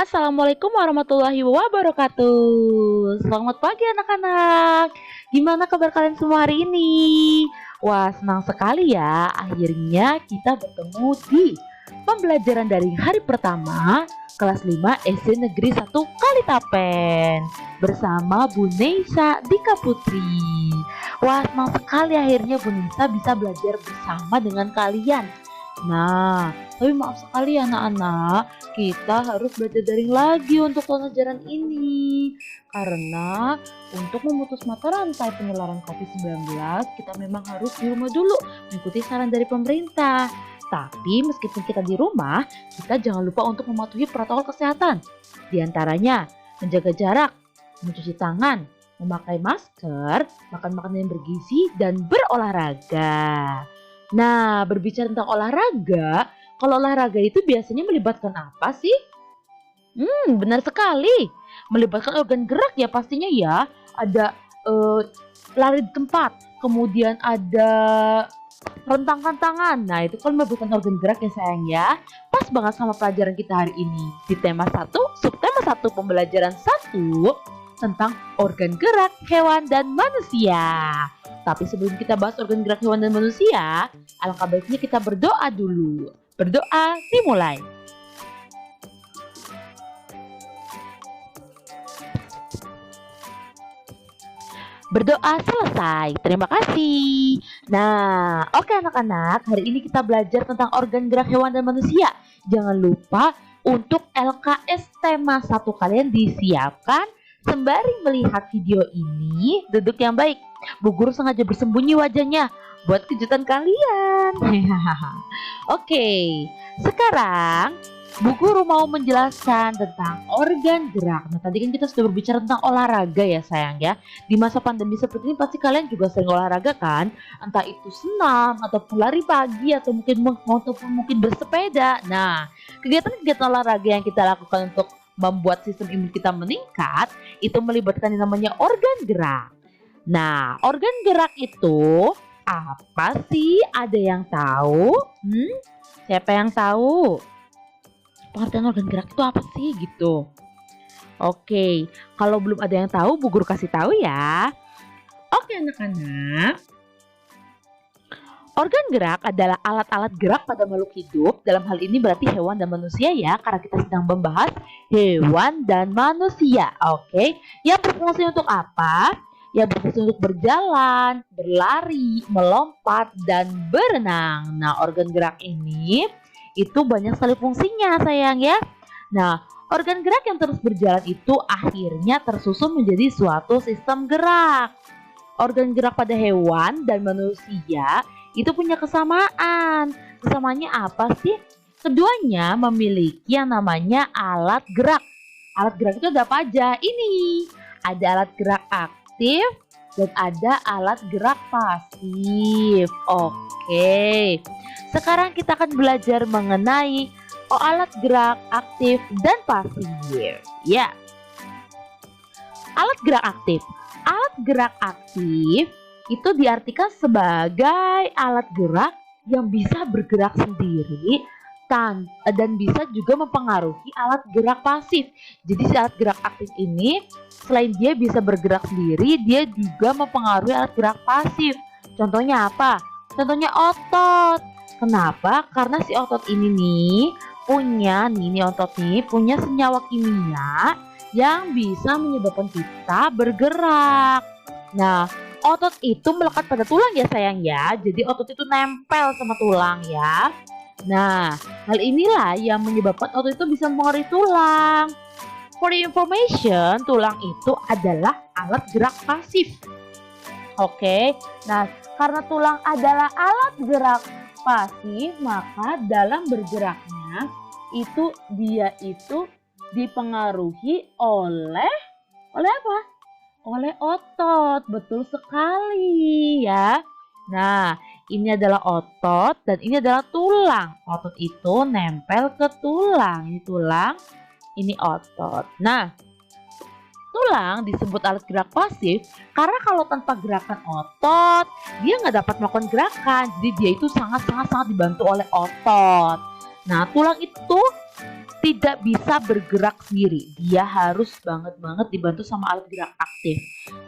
Assalamualaikum warahmatullahi wabarakatuh. Selamat pagi anak-anak. Gimana kabar kalian semua hari ini? Wah, senang sekali ya. Akhirnya kita bertemu di pembelajaran dari hari pertama kelas 5 SD Negeri 1 Kalitapen bersama Bu Neisa Dika Putri. Wah, senang sekali akhirnya Bu Neisa bisa belajar bersama dengan kalian. Nah, tapi maaf sekali ya anak-anak, kita harus belajar daring lagi untuk pelajaran ini. Karena untuk memutus mata rantai penularan COVID-19, kita memang harus di rumah dulu, mengikuti saran dari pemerintah. Tapi meskipun kita di rumah, kita jangan lupa untuk mematuhi protokol kesehatan. Di antaranya, menjaga jarak, mencuci tangan, memakai masker, makan makanan yang bergizi, dan berolahraga. Nah, berbicara tentang olahraga, kalau olahraga itu biasanya melibatkan apa sih? Benar sekali. Melibatkan organ gerak ya pastinya ya. Ada lari di tempat, kemudian ada rentangkan tangan. Nah, itu kan melibatkan organ gerak ya sayang ya. Pas banget sama pelajaran kita hari ini. Di tema 1, subtema 1 pembelajaran 1 tentang organ gerak hewan dan manusia. Tapi sebelum kita bahas organ gerak hewan dan manusia, alangkah baiknya kita berdoa dulu. Berdoa dimulai. Berdoa selesai. Terima kasih. Nah, oke anak-anak, hari ini kita belajar tentang organ gerak hewan dan manusia. Jangan lupa untuk LKS tema 1 kalian disiapkan. Sembari melihat video ini, duduk yang baik. Bu Guru sengaja bersembunyi wajahnya buat kejutan kalian. Oke, sekarang Bu Guru mau menjelaskan tentang organ gerak. Nah, tadi kan kita sudah berbicara tentang olahraga ya sayang ya. Di masa pandemi seperti ini pasti kalian juga sering olahraga kan? Entah itu senam ataupun lari pagi atau mungkin bersepeda. Nah, kegiatan-kegiatan olahraga yang kita lakukan untuk membuat sistem imun kita meningkat itu melibatkan yang namanya organ gerak. Nah, organ gerak itu apa sih? Ada yang tahu? Siapa yang tahu? Pengertian organ gerak itu apa sih gitu? Oke, kalau belum ada yang tahu, Bu Guru kasih tahu ya. Oke anak-anak. Organ gerak adalah alat-alat gerak pada makhluk hidup. Dalam hal ini berarti hewan dan manusia ya, karena kita sedang membahas hewan dan manusia. Oke, yang berfungsi untuk apa? Yang berfungsi untuk berjalan, berlari, melompat, dan berenang. Nah, organ gerak ini itu banyak sekali fungsinya sayang ya. Nah, organ gerak yang terus berjalan itu akhirnya tersusun menjadi suatu sistem gerak. Organ gerak pada hewan dan manusia itu punya kesamaan. Kesamaannya apa sih? Keduanya memiliki yang namanya alat gerak. Alat gerak itu ada apa aja? Ini ada alat gerak aktif dan ada alat gerak pasif. Oke, sekarang kita akan belajar mengenai alat gerak aktif dan pasif. Ya, alat gerak aktif. Alat gerak aktif itu diartikan sebagai alat gerak yang bisa bergerak sendiri dan bisa juga mempengaruhi alat gerak pasif. Jadi si alat gerak aktif ini selain dia bisa bergerak sendiri, dia juga mempengaruhi alat gerak pasif. Contohnya apa? Contohnya otot. Kenapa? Karena si otot ini otot nih punya senyawa kimia yang bisa menyebabkan kita bergerak. Nah, otot itu melekat pada tulang ya sayang ya. Jadi otot itu nempel sama tulang ya. Nah, hal inilah yang menyebabkan otot itu bisa mempengaruhi tulang. For the information, tulang itu adalah alat gerak pasif. Oke, nah karena tulang adalah alat gerak pasif, maka dalam bergeraknya dia itu dipengaruhi oleh apa? Oleh otot. Betul sekali ya. Nah, ini adalah otot dan ini adalah tulang. Otot itu nempel ke tulang. Ini tulang, ini otot. Nah, tulang disebut alat gerak pasif karena kalau tanpa gerakan otot, dia nggak dapat melakukan gerakan. Jadi dia itu sangat dibantu oleh otot. Nah, tulang itu tidak bisa bergerak sendiri. Dia harus banget dibantu sama alat gerak aktif.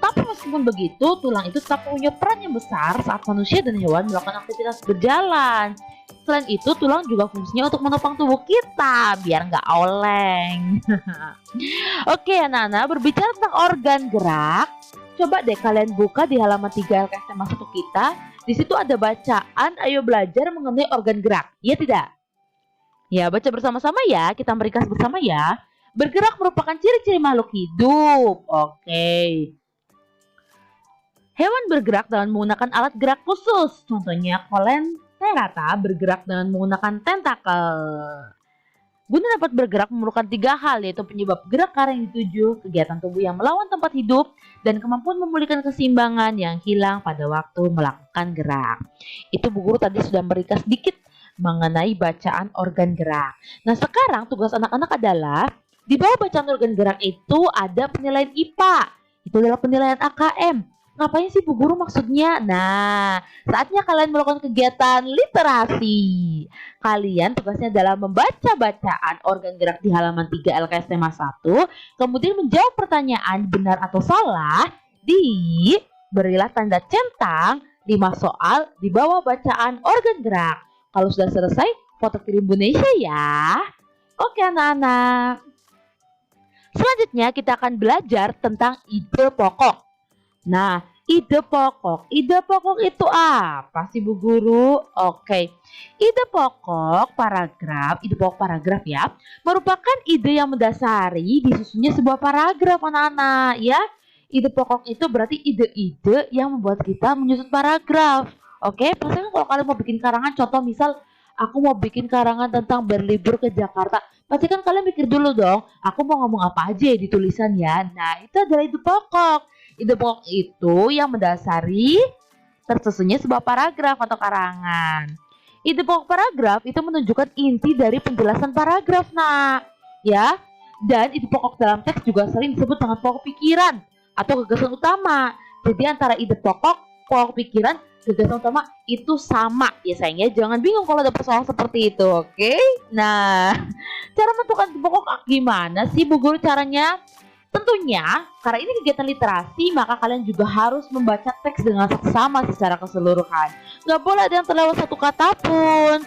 Tapi meskipun begitu, tulang itu tetap punya peran yang besar saat manusia dan hewan melakukan aktivitas berjalan. Selain itu, tulang juga fungsinya untuk menopang tubuh kita biar nggak oleng. Oke anak-anak, berbicara tentang organ gerak, coba deh kalian buka di halaman 3 LKS tema 1 kita. Di situ ada bacaan, ayo belajar mengenai organ gerak. Iya tidak? Ya, baca bersama-sama ya, kita meringkas bersama ya. Bergerak merupakan ciri-ciri makhluk hidup. Oke. Hewan bergerak dengan menggunakan alat gerak khusus. Contohnya Coelenterata bergerak dengan menggunakan tentakel. Guna dapat bergerak memerlukan 3 hal, yaitu penyebab gerak ke arah yang dituju, kegiatan tubuh yang melawan tempat hidup, dan kemampuan memulihkan keseimbangan yang hilang pada waktu melakukan gerak. Itu Bu Guru tadi sudah meringkas sedikit mengenai bacaan organ gerak. Nah, sekarang tugas anak-anak adalah di bawah bacaan organ gerak itu ada penilaian IPA. Itu adalah penilaian AKM. Ngapain sih Bu Guru maksudnya? Nah, saatnya kalian melakukan kegiatan literasi. Kalian tugasnya adalah membaca bacaan organ gerak di halaman 3 LKS tema 1, kemudian menjawab pertanyaan benar atau salah berilah tanda centang 5 soal di bawah bacaan organ gerak. Kalau sudah selesai, foto kirim Indonesia ya. Oke anak-anak. Selanjutnya kita akan belajar tentang ide pokok. Nah, ide pokok itu apa sih Bu Guru? Oke, ide pokok paragraf ya, merupakan ide yang mendasari disusunnya sebuah paragraf anak-anak ya. Ide pokok itu berarti ide-ide yang membuat kita menyusun paragraf. Oke, pastikan kalau kalian mau bikin karangan, contoh misal aku mau bikin karangan tentang berlibur ke Jakarta, pastikan kalian mikir dulu dong, aku mau ngomong apa aja di tulisan ya. Nah, itu adalah ide pokok. Ide pokok itu yang mendasari tersusunnya sebuah paragraf atau karangan. Ide pokok paragraf itu menunjukkan inti dari penjelasan paragraf, nak. Ya, dan ide pokok dalam teks juga sering disebut dengan pokok pikiran atau gagasan utama. Jadi antara ide pokok pikiran, gagasan utama itu sama ya sayangnya. Jangan bingung kalau ada persoalan seperti itu, oke? Nah, cara menentukan ide pokok gimana sih Bu Guru caranya? Tentunya, karena ini kegiatan literasi, maka kalian juga harus membaca teks dengan seksama secara keseluruhan. Nggak boleh ada yang terlewat satu kata pun.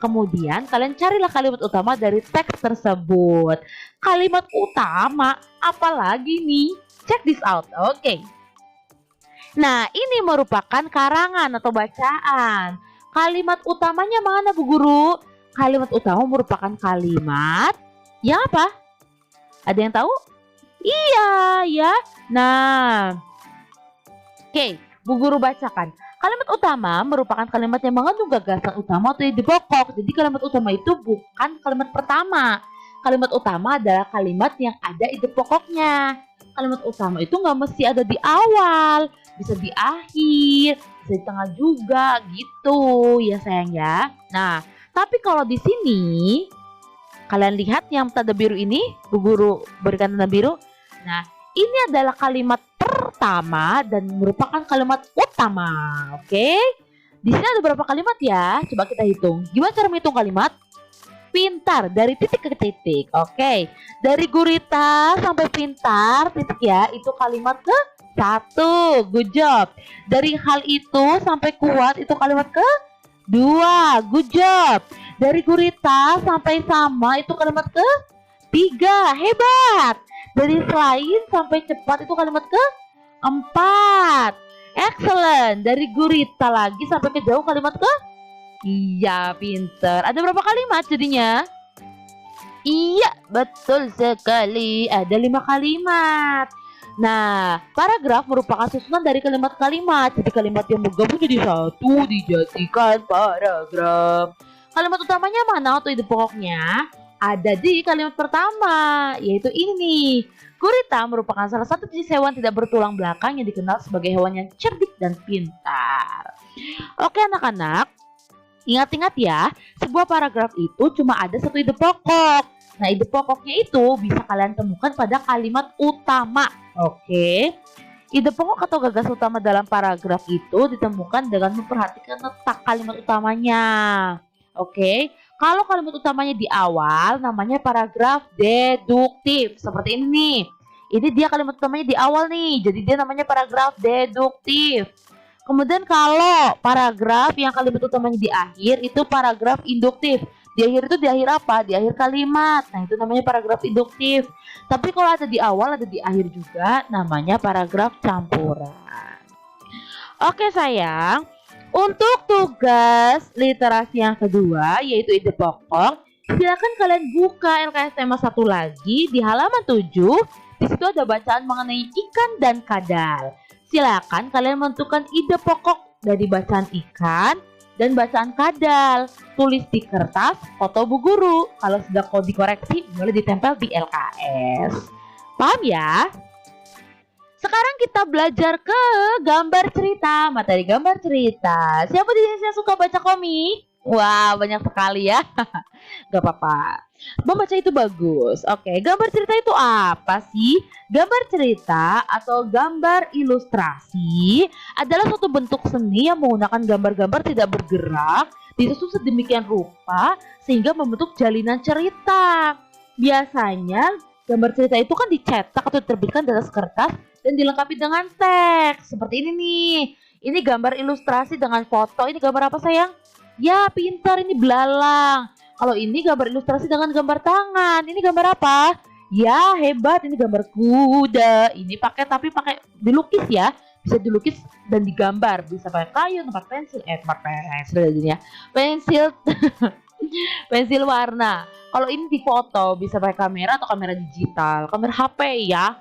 Kemudian, kalian carilah kalimat utama dari teks tersebut. Kalimat utama, apalagi nih? Check this out, oke. Nah, ini merupakan karangan atau bacaan. Kalimat utamanya mana Bu Guru? Kalimat utama merupakan kalimat yang apa? Ada yang tahu? Iya ya. Nah, oke, Bu Guru bacakan. Kalimat utama merupakan kalimat yang mengandung gagasan utama atau ide pokok. Jadi kalimat utama itu bukan kalimat pertama. Kalimat utama adalah kalimat yang ada ide pokoknya. Kalimat utama itu nggak mesti ada di awal, bisa di akhir, bisa di tengah juga gitu ya sayang ya. Nah, tapi kalau di sini kalian lihat yang tanda biru ini, Bu Guru berikan tanda biru. Nah, ini adalah kalimat pertama dan merupakan kalimat utama. Oke. Di sini ada berapa kalimat ya? Coba kita hitung. Gimana cara menghitung kalimat? Pintar, dari titik ke titik. Oke. Dari gurita sampai pintar, titik ya, itu kalimat ke 1. Good job. Dari hal itu sampai kuat, itu kalimat ke 2. Good job. Dari gurita sampai sama, itu kalimat ke 3. Hebat. Dari selain sampai cepat, itu kalimat ke 4. Excellent. Dari gurita lagi sampai ke jauh, kalimat ke? Iya, pinter. Ada berapa kalimat jadinya? Iya, betul sekali. Ada 5 kalimat. Nah, paragraf merupakan susunan dari kalimat-kalimat. Jadi kalimat yang bergabung jadi satu dijadikan paragraf. Kalimat utamanya mana atau ide pokoknya? Ada di kalimat pertama, yaitu ini nih. Gurita merupakan salah satu jenis hewan tidak bertulang belakang yang dikenal sebagai hewan yang cerdik dan pintar. Oke anak-anak, ingat-ingat ya, sebuah paragraf itu cuma ada satu ide pokok. Nah, ide pokoknya itu bisa kalian temukan pada kalimat utama. Oke. Ide pokok atau gagasan utama dalam paragraf itu ditemukan dengan memperhatikan letak kalimat utamanya. Oke. Kalau kalimat utamanya di awal, namanya paragraf deduktif. Seperti ini nih. Ini dia kalimat utamanya di awal nih. Jadi dia namanya paragraf deduktif. Kemudian kalau paragraf yang kalimat utamanya di akhir, itu paragraf induktif. Di akhir itu di akhir apa? Di akhir kalimat. Nah, itu namanya paragraf induktif. Tapi kalau ada di awal, ada di akhir juga, namanya paragraf campuran. Oke sayang. Untuk tugas literasi yang kedua, yaitu ide pokok, silakan kalian buka LKS tema 1 lagi di halaman 7. Di situ ada bacaan mengenai ikan dan kadal. Silakan kalian menentukan ide pokok dari bacaan ikan dan bacaan kadal. Tulis di kertas, foto Bu Guru. Kalau sudah dikoreksi, boleh ditempel di LKS. Paham ya? Sekarang kita belajar ke gambar cerita, materi gambar cerita. Siapa di sini yang suka baca komik? Wah, banyak sekali ya. Gak apa-apa. Membaca itu bagus. Oke, gambar cerita itu apa sih? Gambar cerita atau gambar ilustrasi adalah suatu bentuk seni yang menggunakan gambar-gambar tidak bergerak disusun sedemikian rupa sehingga membentuk jalinan cerita. Biasanya gambar cerita itu kan dicetak atau diterbitkan di atas kertas dan dilengkapi dengan teks. Seperti ini nih. Ini gambar ilustrasi dengan foto. Ini gambar apa sayang? Ya, pintar, ini belalang. Kalau ini gambar ilustrasi dengan gambar tangan. Ini gambar apa? Ya, hebat, ini gambar kuda. Ini pakai dilukis ya. Bisa dilukis dan digambar. Bisa pakai kayu, tempat pensil, pensil pensil warna. Kalau ini di foto bisa pakai kamera atau kamera digital, kamera HP ya.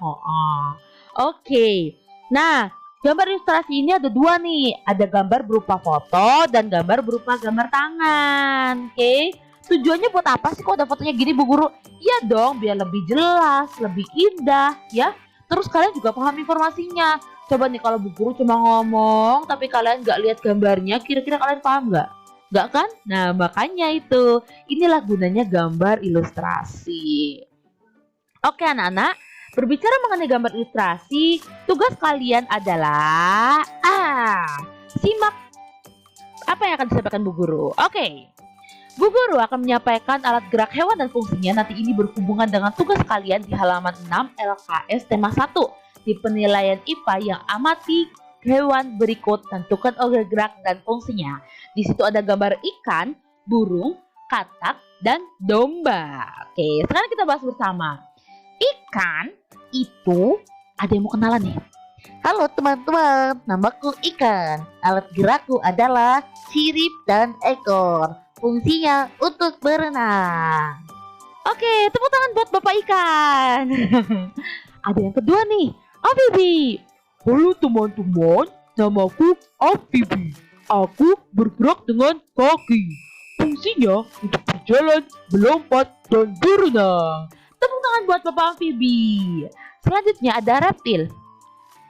Oke. Nah, gambar ilustrasi ini ada 2 nih. Ada gambar berupa foto dan gambar berupa gambar tangan. Oke. Tujuannya buat apa sih kok ada fotonya gini Bu Guru? Iya dong, biar lebih jelas, lebih indah ya. Terus kalian juga paham informasinya. Coba nih kalau Bu Guru cuma ngomong tapi kalian nggak lihat gambarnya, kira-kira kalian paham nggak? Nggak kan? Nah, makanya itu. Inilah gunanya gambar ilustrasi. Oke anak-anak. Berbicara mengenai gambar ilustrasi, tugas kalian adalah simak apa yang akan disampaikan Bu Guru. Oke. Bu Guru akan menyampaikan alat gerak hewan dan fungsinya. Nanti ini berhubungan dengan tugas kalian di halaman 6 LKS tema 1. Di penilaian IPA yang amati hewan berikut, tentukan organ gerak dan fungsinya. Di situ ada gambar ikan, burung, katak, dan domba. Oke, sekarang kita bahas bersama. Ikan itu, ada yang mau kenalan nih? Halo teman-teman, namaku Ikan. Alat gerakku adalah sirip dan ekor. Fungsinya untuk berenang. Oke, tepuk tangan buat Bapak Ikan. Ada yang kedua nih, Amfibi. Halo teman-teman, namaku Amfibi. Aku bergerak dengan kaki. Fungsinya untuk berjalan, melompat, dan berenang. Tepuk tangan buat Bapak Amfibi. Selanjutnya ada reptil.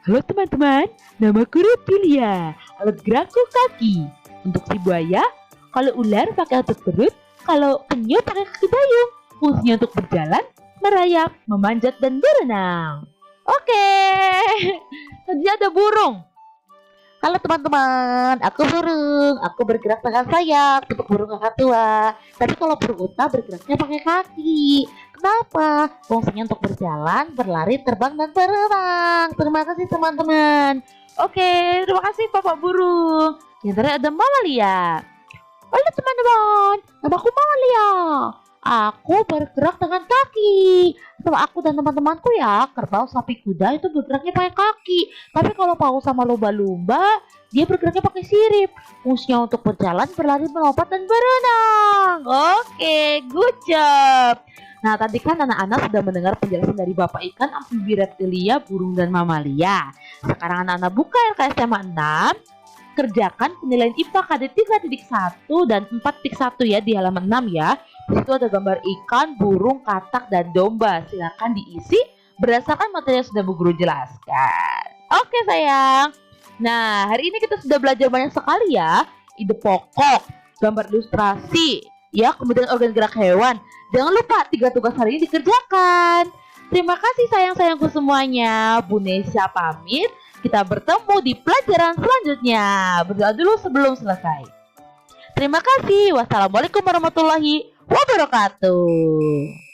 Halo teman-teman, namaku Reptilia. Alat gerakku kaki. Untuk si buaya, kalau ular pakai otot perut, kalau penyu pakai kaki dayung. Fungsinya untuk berjalan, merayap, memanjat, dan berenang. Oke. Tadi ada burung. Halo teman-teman, aku burung. Aku bergerak dengan sayap untuk burung kakak tua. Tapi kalau burung unta bergeraknya pakai kaki. Kenapa? Fungsinya untuk berjalan, berlari, terbang, dan berenang. Terima kasih teman-teman. Oke, terima kasih Bapak Burung. Yang terakhir ada Mamalia. Halo teman-teman, namaku Mamalia. Aku bergerak dengan kaki. Sama aku dan teman-temanku ya, kerbau, sapi, kuda itu bergeraknya pakai kaki. Tapi kalau paus sama lumba-lumba, dia bergeraknya pakai sirip. Fungsinya untuk berjalan, berlari, melompat, dan berenang. Oke, good job. Nah, tadi kan anak-anak sudah mendengar penjelasan dari Bapak Ikan, Amfibi, Reptilia, burung, dan Mamalia. Sekarang anak-anak buka LKS tema 6. Kerjakan penilaian IPA KD 3.1 dan 4.1 ya di halaman 6 ya. Di situ ada gambar ikan, burung, katak, dan domba. Silakan diisi berdasarkan materi yang sudah Bu Guru jelaskan. Oke sayang. Nah, hari ini kita sudah belajar banyak sekali ya. Ide pokok, gambar ilustrasi, ya, kemudian organ gerak hewan. Jangan lupa 3 tugas hari ini dikerjakan. Terima kasih sayang-sayangku semuanya. Bu Nesya pamit. Kita bertemu di pelajaran selanjutnya. Berdoa dulu sebelum selesai. Terima kasih. Wassalamualaikum warahmatullahi wabarakatuh.